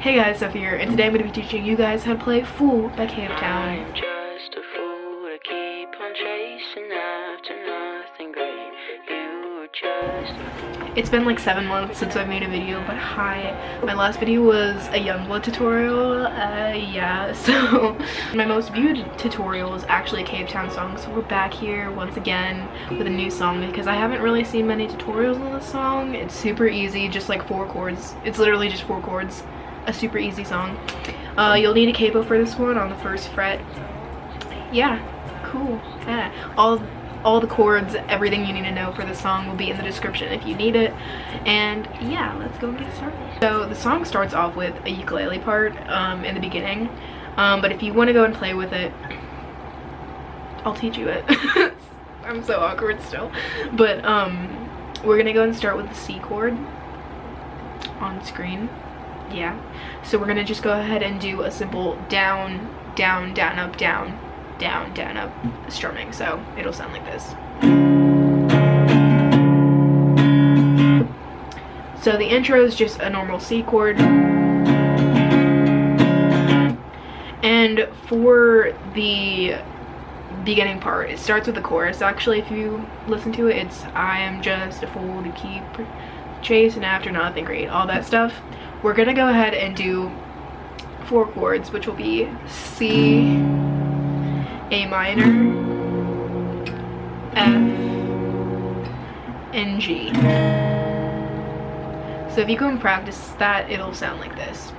Hey guys, Sophie here, and today I'm going to be teaching you guys how to play Fool by Cavetown. I'm just a fool to keep on chasing after nothing great. You just... It's been like 7 months since I made a video, but hi. My last video was a Youngblood tutorial, yeah, so my most viewed tutorial is actually a Cavetown song, so we're back here once again with a new song because I haven't really seen many tutorials on this song. It's super easy, just like 4 chords. It's literally just 4 chords. A super easy song. You'll need a capo for this one on the 1st fret. Yeah, cool. Yeah, all the chords, everything you need to know for the song will be in the description if you need it. And yeah, let's go and get started. So the song starts off with a ukulele part in the beginning, but if you want to go and play with it, I'll teach you it. I'm so awkward still, but we're gonna go and start with the C chord on screen. Yeah, so we're gonna just go ahead and do a simple down, down, down, up, down, down, down, up strumming. So it'll sound like this. So the intro is just a normal C chord, and for the beginning part, it starts with the chorus. Actually, if you listen to it, it's I am just a fool to keep chasing after nothing great, all that stuff. We're gonna go ahead and do 4 chords, which will be C, A minor, F, and G. So if you go and practice that, it'll sound like this.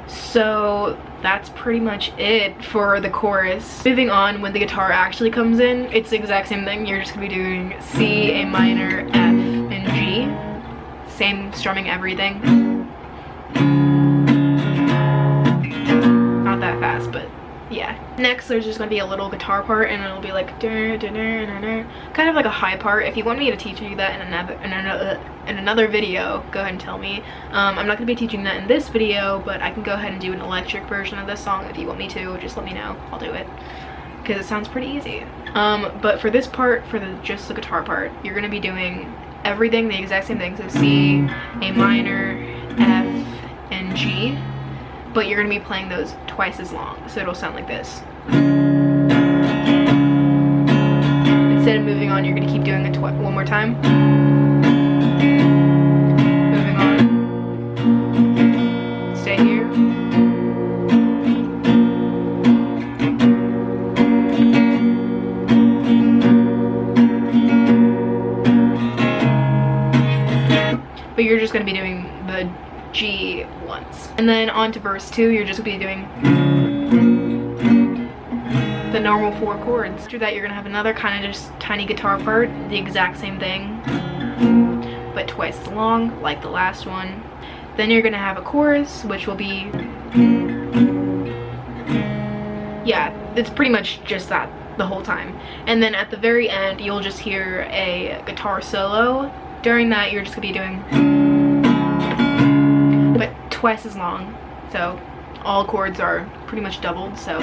So that's pretty much it for the chorus. Moving on, when the guitar actually comes in, it's the exact same thing. You're just gonna be doing C, A minor, F, and G. Same strumming, everything. Not that fast, but yeah. Next, there's just gonna be a little guitar part, and it'll be like kind of like a high part. If you want me to teach you that in another video, go ahead and tell me. I'm not gonna be teaching that in this video, but I can go ahead and do an electric version of this song if you want me to. Just let me know. I'll do it because it sounds pretty easy. But for this part, for just the guitar part, you're gonna be doing everything the exact same thing. So C, A minor, F, and G. But you're gonna be playing those twice as long, so it'll sound like this. Instead of moving on, you're gonna keep doing it one more time. Moving on. Stay here. But you're just gonna be doing the G once. And then on to verse 2, you're just gonna be doing the normal 4 chords. After that, you're gonna have another kind of just tiny guitar part, the exact same thing, but twice as long, like the last one. Then you're gonna have a chorus, which will be, yeah, it's pretty much just that the whole time. And then at the very end, you'll just hear a guitar solo. During that, you're just gonna be doing twice as long, so all chords are pretty much doubled. So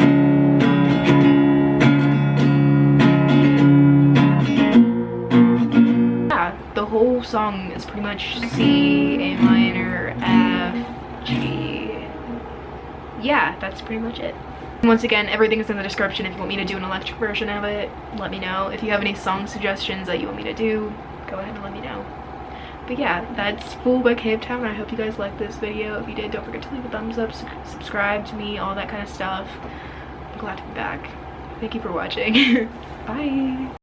yeah, the whole song is pretty much C, A minor, F, G. Yeah, that's pretty much it. Once again, everything is in the description. If you want me to do an electric version of it, let me know. If you have any song suggestions that you want me to do, go ahead and let me know. But yeah, that's Fool by Cavetown. I hope you guys liked this video. If you did, don't forget to leave a thumbs up, subscribe to me, all that kind of stuff. I'm glad to be back. Thank you for watching. Bye.